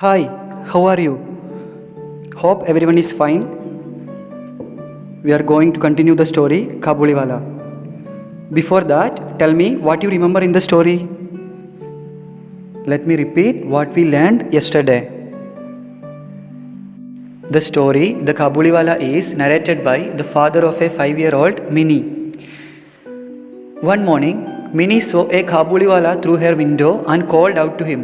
Hi, how are you? Hope everyone is fine. We are going to continue the story Kabuliwala. Before that, tell me what you remember in the story. Let me repeat what we learned yesterday. The story, The Kabuliwala, is narrated by the father of a 5-year-old Minnie. One morning, Minnie saw a Kabuliwala through her window and called out to him.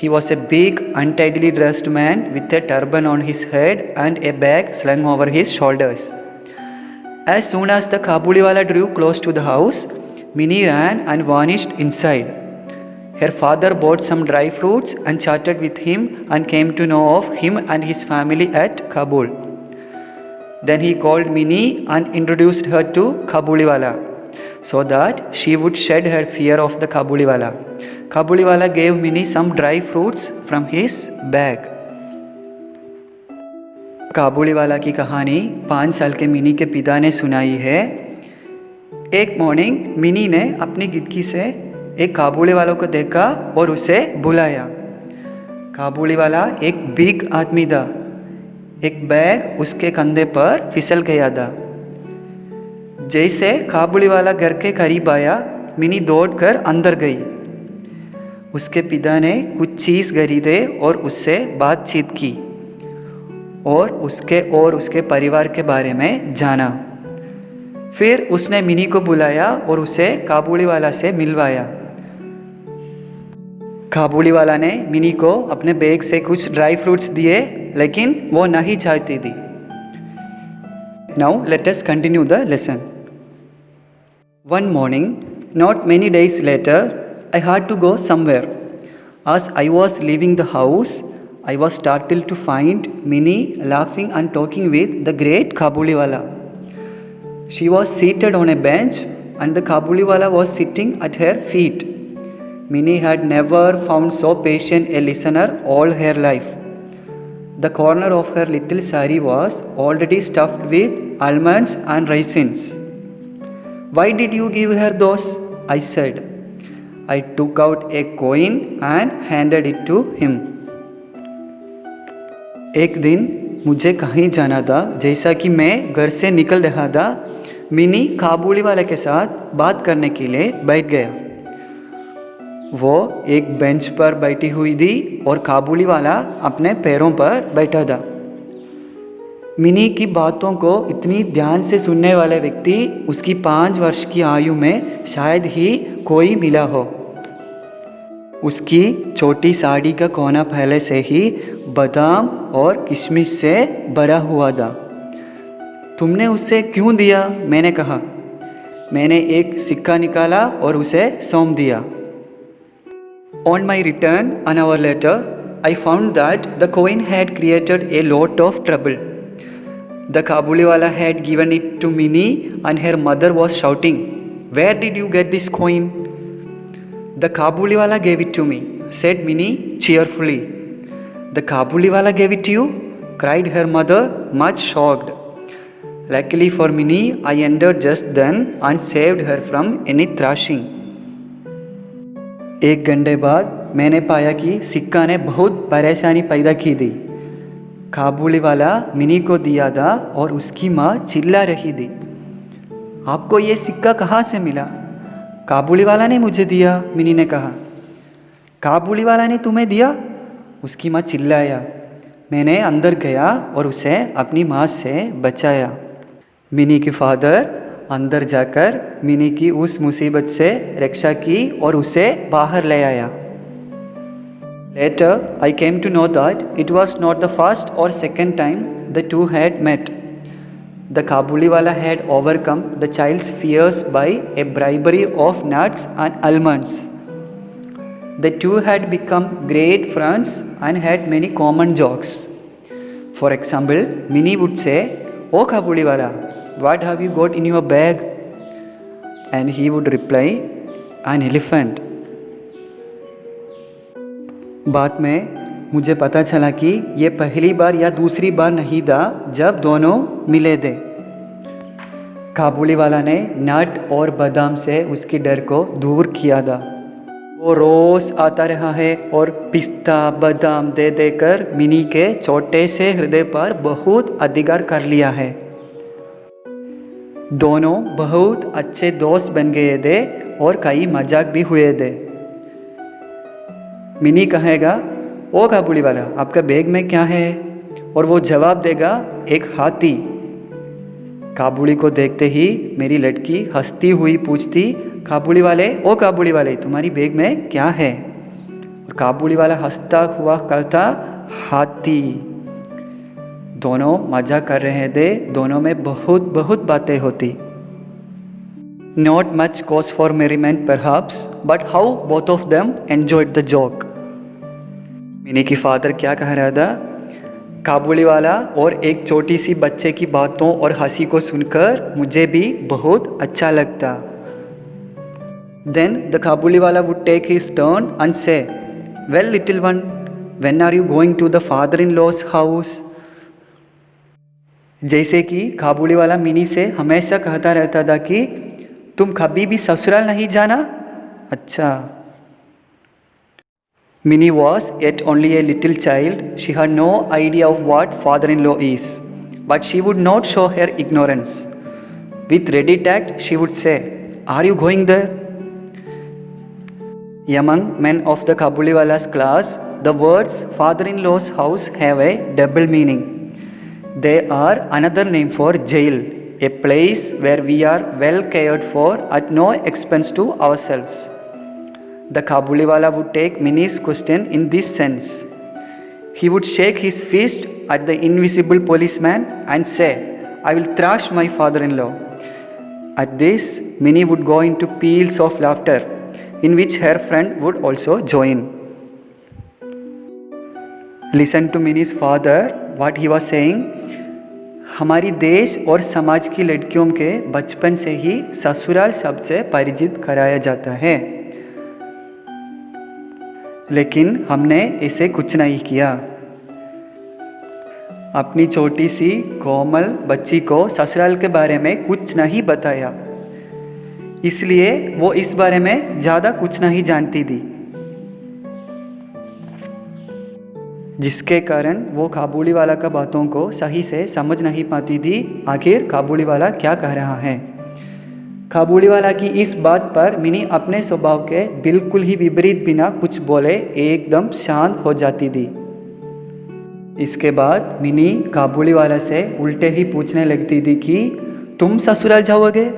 He was a big, untidily dressed man with a turban on his head and a bag slung over his shoulders. As soon as the Kabuliwala drew close to the house, Minnie ran and vanished inside. Her father bought some dry fruits and chatted with him and came to know of him and his family at Kabul. Then he called Minnie and introduced her to Kabuliwala so that she would shed her fear of the Kabuliwala. Kabuliwala gave Minnie some dry fruits from his bag. Kabuliwala की कहानी 5 साल के mini के पिता ने सुनाई है। एक मॉर्निंग मिनी ने अपनी खिड़की से एक काबुलीवाला को देखा और उसे बुलाया। काबुलीवाला एक बिग आदमी था। एक बैग उसके कंधे पर फिसल गया था। जैसे काबुलीवाला घर के करीब आया, मिनी दौड़कर अंदर गई। उसके पिता ने कुछ चीज़ खरीदे और उससे बातचीत की और उसके परिवार के बारे में जाना। फिर उसने मिनी को बुलाया और उसे काबुलीवाला से मिलवाया। काबुलीवाला ने मिनी को अपने बैग से कुछ ड्राई फ्रूट्स दिए, लेकिन वो नहीं चाहती थी। Now let us continue the lesson. One morning, not many days later, I had to go somewhere. As I was leaving the house, I was startled to find Minnie laughing and talking with the great Kabuliwala. She was seated on a bench and the Kabuliwala was sitting at her feet. Minnie had never found so patient a listener all her life. The corner of her little sari was already stuffed with almonds and raisins. "Why did you give her those?" I said. I took out a coin and handed it to him. एक दिन मुझे कहीं जाना था। जैसा कि मैं घर से निकल रहा था, मिनी काबुलीवाला के साथ बात करने के लिए बैठ गया। वो एक बेंच पर बैठी हुई थी और काबुलीवाला अपने पैरों पर बैठा था। मिनी की बातों को इतनी ध्यान से सुनने वाले व्यक्ति उसकी 5 वर्ष की आयु में शायद ही कोई मिला हो। उसकी छोटी साड़ी का कोना पहले से ही बादाम और किशमिश से भरा हुआ था। "तुमने उसे क्यों दिया?" मैंने कहा। मैंने एक सिक्का निकाला और उसे सौंप दिया। On my return an hour later, I found that the coin had created a lot of trouble. The Kabuliwala had given it to Minnie and her mother was shouting, "Where did you get this coin?" "The Kabuliwala gave it to me," said Minnie cheerfully. "The Kabuliwala gave it to you?" cried her mother, much shocked. Luckily for Minnie, I entered just then and saved her from any thrashing. एक घंटे बाद मैंने पाया कि सिक्का ने बहुत परेशानी पैदा की थी। काबुलीवाला मिनी को दिया था और उसकी माँ चिल्ला रही थी, "आपको ये सिक्का कहाँ से मिला?" "काबुलीवाला ने मुझे दिया," मिनी ने कहा। "काबुलीवाला ने तुम्हें दिया?" उसकी माँ चिल्लाया। मैंने अंदर गया और उसे अपनी माँ से बचाया। मिनी के फादर अंदर जाकर मिनी की उस मुसीबत से रक्षा की और उसे बाहर ले आया। Later, I came to know that it was not the first or second time the two had met. The Kabuliwala had overcome the child's fears by a bribery of nuts and almonds. The two had become great friends and had many common jokes. For example, Minnie would say, "Oh Kabuliwala, what have you got in your bag?" And he would reply, "An elephant." बाद में मुझे पता चला कि ये पहली बार या दूसरी बार नहीं था जब दोनों मिले थे। काबुलीवाला ने नट और बादाम से उसकी डर को दूर किया था। वो रोज आता रहा है और पिस्ता बादाम दे देकर मिनी के छोटे से हृदय पर बहुत अधिकार कर लिया है। दोनों बहुत अच्छे दोस्त बन गए थे और कई मजाक भी हुए थे। मिनी कहेगा, ओ काबुली वाला, आपका बैग में क्या है? और वो जवाब देगा, एक हाथी। काबुली को देखते ही मेरी लड़की हंसती हुई पूछती, काबुली वाले, ओ काबुली वाले, तुम्हारी बैग में क्या है? और काबुली वाला हंसता हुआ कहता, हाथी। दोनों मजा कर रहे थे, दोनों में बहुत बहुत बातें होती। Not much cause for merriment perhaps, but how both of them enjoyed the joke. Mini की फादर क्या कह रहा था? काबुली वाला और एक छोटी सी बच्चे की बातों और हंसी को सुनकर मुझे भी बहुत अच्छा लगता। Then the काबुली वाला would take his turn and say, well little one, when are you going to the father-in-law's house? जैसे कि काबुली वाला मिनी से हमेशा कहता रहता था कि तुम कभी भी ससुराल नहीं जाना। अच्छा। Minnie was yet only a little child. She had no idea of what father-in-law is, but she would not show her ignorance. With ready tact, she would say, are you going there? Among men of the Kabuliwala's class, the words father-in-law's house have a double meaning. They are another name for jail, a place where we are well cared for at no expense to ourselves. The Kabuliwala would take Minnie's question in this sense. He would shake his fist at the invisible policeman and say, I will thrash my father-in-law. At this, Minnie would go into peals of laughter, in which her friend would also join. Listen to Minnie's father, what he was saying. हमारी देश और समाज की लड़कियों के बचपन से ही ससुराल शब्द से परिचित कराया जाता है, लेकिन हमने इसे कुछ नहीं किया। अपनी छोटी सी कोमल बच्ची को ससुराल के बारे में कुछ नहीं बताया, इसलिए वो इस बारे में ज़्यादा कुछ नहीं जानती थी, जिसके कारण वो काबुली वाला का बातों को सही से समझ नहीं पाती थी। आखिर काबुली वाला क्या कह रहा है? काबुली वाला की इस बात पर मिनी अपने स्वभाव के बिल्कुल ही विपरीत बिना कुछ बोले एकदम शांत हो जाती थी। इसके बाद मिनी काबुली वाला से उल्टे ही पूछने लगती थी कि तुम ससुराल जाओगे?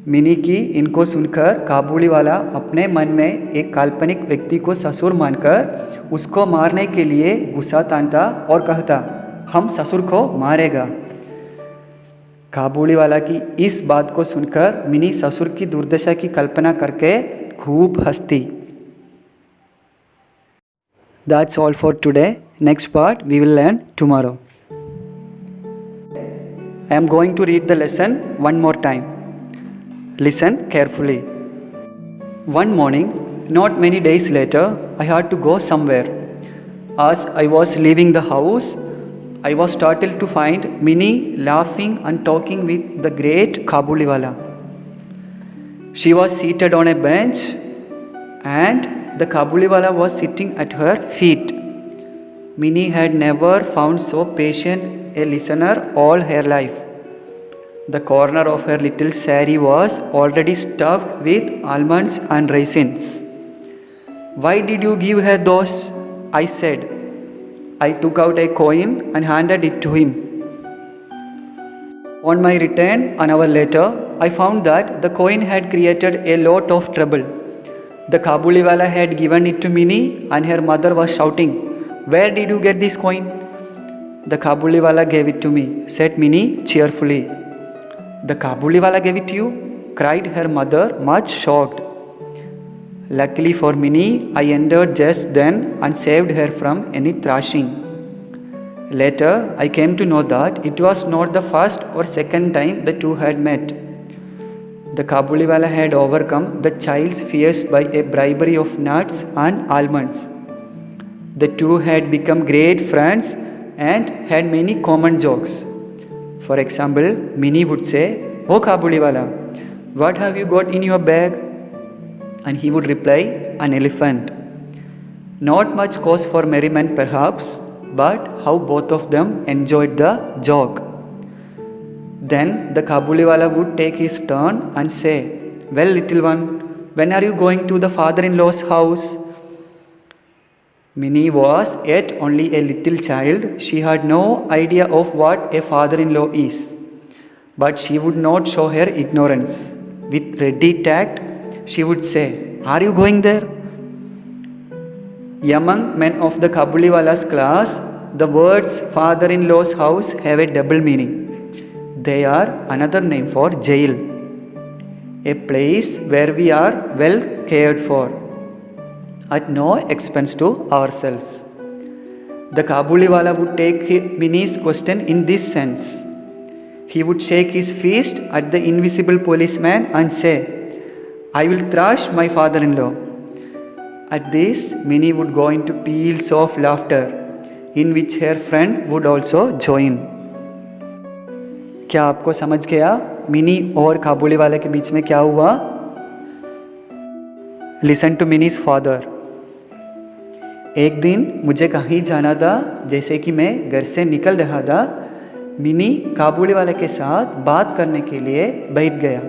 मिनी की इनको सुनकर काबुली वाला अपने मन में एक काल्पनिक व्यक्ति को ससुर मानकर उसको मारने के लिए गुस्सा तानता और कहता, हम ससुर को मारेगा। काबुली वाला की इस बात को सुनकर मिनी ससुर की दुर्दशा की कल्पना करके खूब हंसती। That's all for today. Next part we will learn tomorrow. I am going to read the lesson one more time. Listen carefully. One morning, not many days later, I had to go somewhere. As I was leaving the house, I was startled to find Minnie laughing and talking with the great Kabuliwala. She was seated on a bench and the Kabuliwala was sitting at her feet. Minnie had never found so patient a listener all her life. The corner of her little sari was already stuffed with almonds and raisins. Why did you give her those? I said. I took out a coin and handed it to him. On my return, an hour later, I found that the coin had created a lot of trouble. The Kabuliwala had given it to Minnie and her mother was shouting, where did you get this coin? The Kabuliwala gave it to me, said Minnie cheerfully. The Kabuliwala gave it to you? Cried her mother, much shocked. Luckily for Minnie, I entered just then and saved her from any thrashing. Later, I came to know that it was not the first or second time the two had met. The Kabuliwala had overcome the child's fears by a bribery of nuts and almonds. The two had become great friends and had many common jokes. For example, Minnie would say, "Oh Kabuliwala, what have you got in your bag?" And he would reply, an elephant. Not much cause for merriment perhaps, but how both of them enjoyed the joke. Then the Kabuliwala would take his turn and say, well, little one, when are you going to the father-in-law's house? Minnie was yet only a little child. She had no idea of what a father-in-law is. But she would not show her ignorance. With ready tact, she would say, are you going there? Among men of the Kabuliwala's class, the words father-in-law's house have a double meaning. They are another name for jail, a place where we are well cared for, at no expense to ourselves. The Kabuliwala would take Minnie's question in this sense. He would shake his fist at the invisible policeman and say, I will thrash my father-in-law. At this, Minnie would go into peals of laughter, in which her friend would also join. क्या आपको समझ गया mini और काबुलीवाला के बीच में क्या हुआ? Listen to Minnie's father. एक दिन मुझे कहीं जाना था. जैसे कि मैं घर से निकल रहा था, मिनी काबुलीवाला के साथ बात करने के लिए बैठ गया.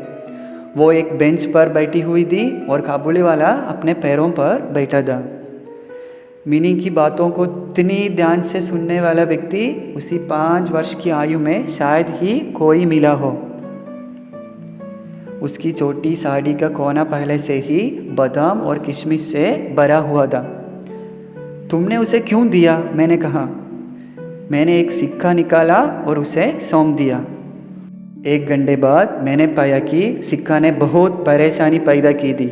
वो एक बेंच पर बैठी हुई थी और काबुलीवाला अपने पैरों पर बैठा था. मिनी की बातों को इतनी ध्यान से सुनने वाला व्यक्ति उसी 5 वर्ष की आयु में शायद ही कोई मिला हो. उसकी छोटी साड़ी का कोना पहले से ही बादाम और किशमिश से भरा हुआ था. तुमने उसे क्यों दिया? मैंने कहा. मैंने एक सिक्का निकाला और उसे सौंप दिया. 1 घंटे बाद मैंने पाया कि सिक्का ने बहुत परेशानी पैदा की थी.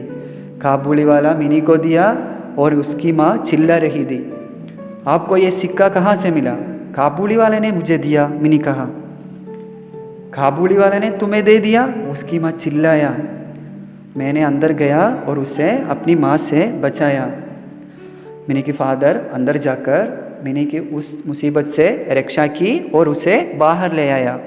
काबुलीवाला मिनी को दिया और उसकी माँ चिल्ला रही थी. आपको ये सिक्का कहाँ से मिला? काबुलीवाला ने मुझे दिया, मिनी कहा. काबुलीवाला ने तुम्हें दे दिया? उसकी माँ चिल्लाया. मैंने अंदर गया और उसे अपनी माँ से बचाया. मिनी के फादर अंदर जाकर मिनी की उस मुसीबत से रक्षा की और उसे बाहर ले आया.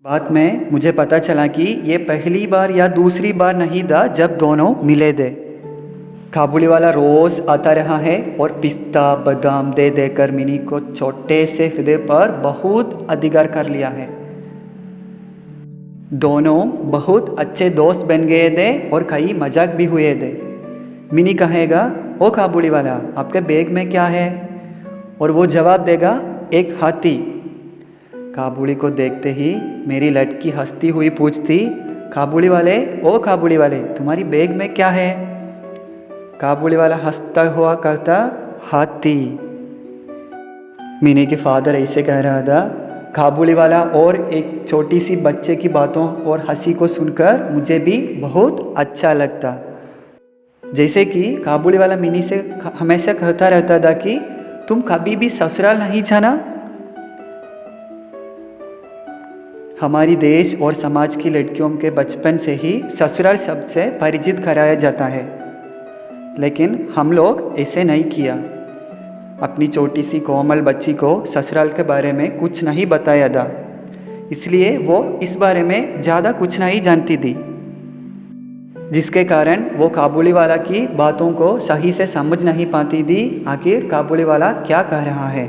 बाद में मुझे पता चला कि ये पहली बार या दूसरी बार नहीं था जब दोनों मिले थे. काबुलीवाला रोज़ आता रहा है और पिस्ता बादाम दे देकर मिनी को छोटे से हृदय पर बहुत अधिकार कर लिया है. दोनों बहुत अच्छे दोस्त बन गए थे और कई मजाक भी हुए थे. मिनी कहेगा, ओ काबुलीवाला, आपके बैग में क्या है? और वो जवाब देगा, एक हाथी. काबुली को देखते ही मेरी लड़की हंसती हुई पूछती, काबुलीवाले, ओ काबुलीवाले, तुम्हारी बैग में क्या है? काबुलीवाला हंसता हुआ कहता, हाथी. मिनी के फादर ऐसे कह रहा था. काबुलीवाला और एक छोटी सी बच्चे की बातों और हंसी को सुनकर मुझे भी बहुत अच्छा लगता. जैसे कि काबुलीवाला मिनी से हमेशा कहता रहता था कि तुम कभी भी ससुराल नहीं जाना. हमारी देश और समाज की लड़कियों के बचपन से ही ससुराल शब्द से परिचित कराया जाता है, लेकिन हम लोग ऐसे नहीं किया. अपनी छोटी सी कोमल बच्ची को ससुराल के बारे में कुछ नहीं बताया था, इसलिए वो इस बारे में ज़्यादा कुछ नहीं जानती थी, जिसके कारण वो काबुलीवाला की बातों को सही से समझ नहीं पाती थी. आखिर काबुलीवाला क्या कह रहा है?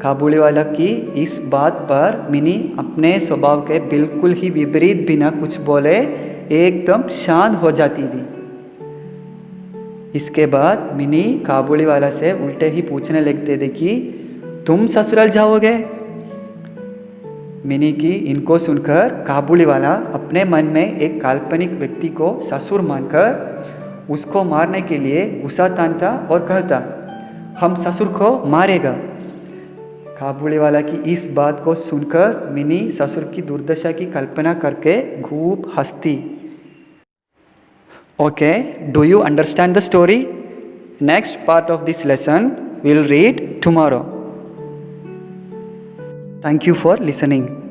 काबुलीवाला की इस बात पर मिनी अपने स्वभाव के बिल्कुल ही विपरीत बिना कुछ बोले एकदम शांत हो जाती थी. इसके बाद मिनी काबुलीवाला से उल्टे ही पूछने लगते थे कि तुम ससुराल जाओगे? मिनी की इनको सुनकर काबुलीवाला अपने मन में एक काल्पनिक व्यक्ति को ससुर मानकर उसको मारने के लिए गुस्सा तानता और कहता, हम ससुर को मारेगा. काबुलीवाला की इस बात को सुनकर मिनी ससुर की दुर्दशा की कल्पना करके खूब हंसती. Okay, do you understand the story? Next part of this lesson we'll read tomorrow. Thank you for listening.